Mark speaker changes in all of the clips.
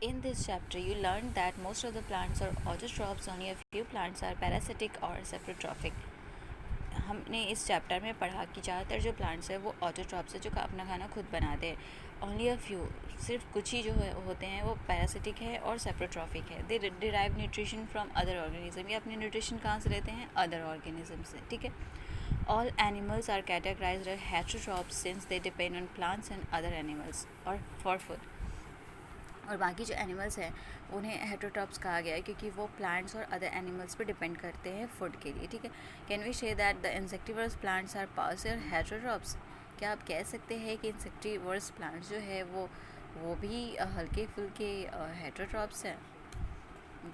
Speaker 1: In this chapter, you learned that most of the plants are autotrophs, only a few plants are parasitic or saprotrophic. हमने इस chapter में पढ़ा कि ज़्यादातर जो प्लांट्स है वो ऑटोट्रॉप्स है, जो अपना खाना खुद बनाते हैं. ओनली अ फ्यू, सिर्फ कुछ ही जो होते हैं वो पैरासिटिक है और सेप्रोट्रॉफिक है. They derive nutrition from other organism. ये अपने न्यूट्रिशन कहाँ से लेते हैं? अदर ऑर्गेनिज्म से. ठीक है. All animals are categorized as heterotrophs since they depend on plants and other animals और फॉर फूड. और बाकी जो एनिमल्स हैं उन्हें हेटेरोट्रॉप्स कहा गया है क्योंकि वो प्लांट्स और अदर एनिमल्स पे डिपेंड करते हैं फूड के लिए. ठीक है. Can we say that the insectivores plants are partial heterotrophs? क्या आप कह सकते हैं कि इंसेक्टिवर्स प्लांट्स जो है वो भी हल्के फुल्के हेटेरोट्रॉप्स हैं?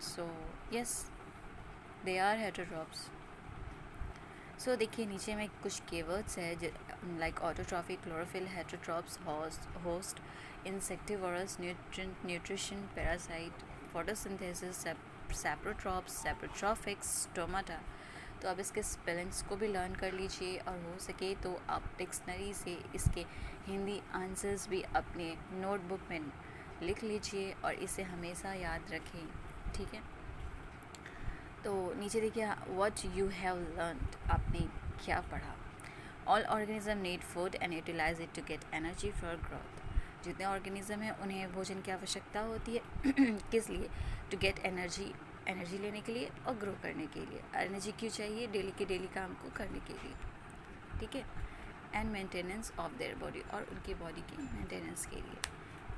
Speaker 1: So yes, they are heterotrophs. So देखिए नीचे में कुछ कीवर्ड्स है like autotrophic, chlorophyll, heterotrophs, host, insectivorous, nutrition, parasite, photosynthesis, saprotrophs, saprotrophics, stomata. तो अब इसके स्पेलिंग्स को भी लर्न कर लीजिए और हो सके तो आप डिक्शनरी से इसके हिंदी आंसर्स भी अपने नोटबुक में लिख लीजिए और इसे हमेशा याद रखें. ठीक है. तो नीचे देखिए व्हाट यू हैव लर्नड, आपने क्या पढ़ा. All organism need food and utilize it to get energy for growth. जितने ऑर्गेनिज्म हैं उन्हें भोजन की आवश्यकता होती है किस लिए? टू गेट एनर्जी लेने के लिए और ग्रो करने के लिए. एनर्जी क्यों चाहिए? डेली के डेली काम को करने के लिए. ठीक है. And maintenance of their body, और उनकी बॉडी की मेंटेनेंस के लिए.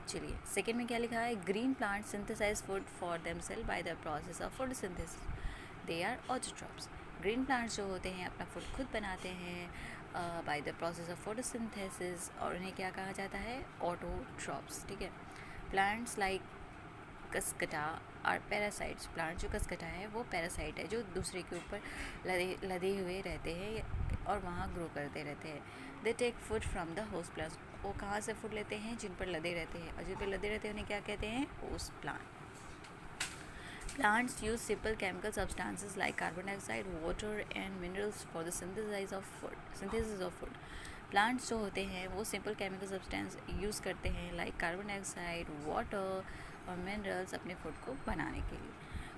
Speaker 1: चलिए सेकेंड में क्या लिखा है? Green plant synthesize food for themselves by the process of photosynthesis. They are autotrophs. Green plants जो होते हैं अपना फूड खुद बनाते हैं by the process of photosynthesis, और उन्हें क्या कहा जाता है? ऑटोट्रॉप्स. ठीक है. Plants like cuscuta are parasites. Plant जो कसकटा है वो पैरासाइट है जो दूसरे के ऊपर लदे हुए रहते हैं और वहाँ ग्रो करते रहते हैं. They take food from the host plants. वो कहाँ से फूड लेते हैं? जिन पर लदे रहते हैं, और जिन पर लदे रहते हैं उन्हें क्या कहते हैं? Host plant. Plants use simple chemical substances like carbon dioxide, water and minerals for the synthesis of food. Plants जो होते हैं वो simple chemical substance यूज़ करते हैं like carbon dioxide, water और minerals अपने food को बनाने के लिए.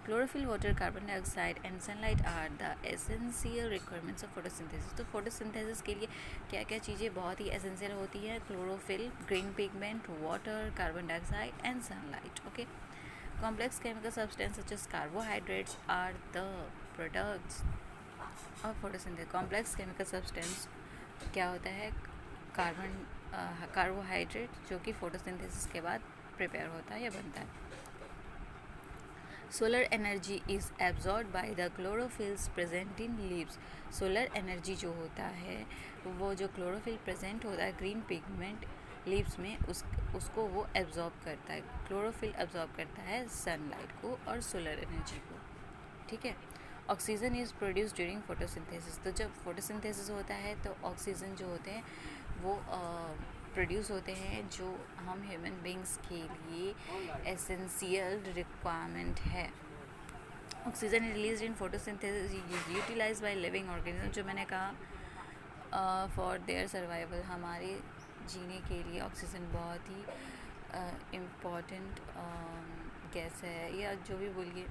Speaker 1: Chlorophyll, water, carbon dioxide and sunlight are the essential requirements of photosynthesis. तो photosynthesis के लिए क्या क्या चीज़ें बहुत ही essential होती है? Chlorophyll, green pigment, water, carbon dioxide and sunlight. Okay. Complex chemical substances such as carbohydrates are the products of photosynthesis. Complex chemical substance क्या होता है? कार्बोहाइड्रेट जो कि फोटोसिंथेसिस के बाद प्रिपेयर होता है या बनता है. Solar energy is absorb by the chlorophylls present in leaves. Solar energy जो होता है वो जो क्लोरोफिल प्रेजेंट होता है ग्रीन पिगमेंट लीव्स में उसको वो एब्जॉर्ब करता है. क्लोरोफिल एब्जॉर्ब करता है सनलाइट को और सोलर एनर्जी को. ठीक है. Oxygen is produce during photosynthesis. तो जब फोटोसिंथेसिस होता है तो ऑक्सीजन जो होते हैं वो प्रोड्यूस होते हैं जो हम ह्यूमन बींग्स के लिए एसेंशियल रिक्वायरमेंट है. Oxygen release in photosynthesis utilize by living organism. जो मैंने कहा फॉर देयर सर्वाइवल, हमारे जीने के लिए ऑक्सीजन बहुत ही इम्पॉर्टेंट गैस है या जो भी बोलिए.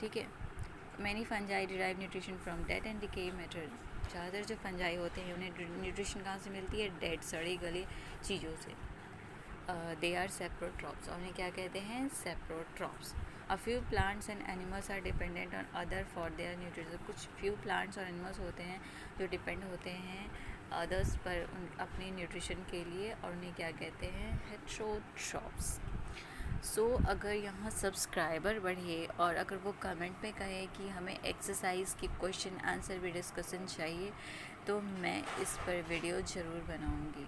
Speaker 1: ठीक है. Many fungi derive nutrition from dead and decay matter. ज़्यादातर जो फंजाई होते हैं उन्हें न्यूट्रिशन कहाँ से मिलती है? डेड, सड़ी गली चीज़ों से. They are saprotrophs. और उन्हें क्या कहते हैं? Saprotrophs. A few plants and animals are dependent on other for their nutrition. कुछ फ्यू प्लांट्स और एनिमल्स होते हैं जो डिपेंड होते हैं अदर्स पर अपने न्यूट्रिशन के लिए, और उन्हें क्या कहते हैं? हेटेरोट्रॉप्स. सो अगर यहाँ सब्सक्राइबर बढ़े और अगर वो कमेंट में कहे कि हमें एक्सरसाइज की क्वेश्चन आंसर भी डिस्कशन चाहिए तो मैं इस पर वीडियो ज़रूर बनाऊँगी.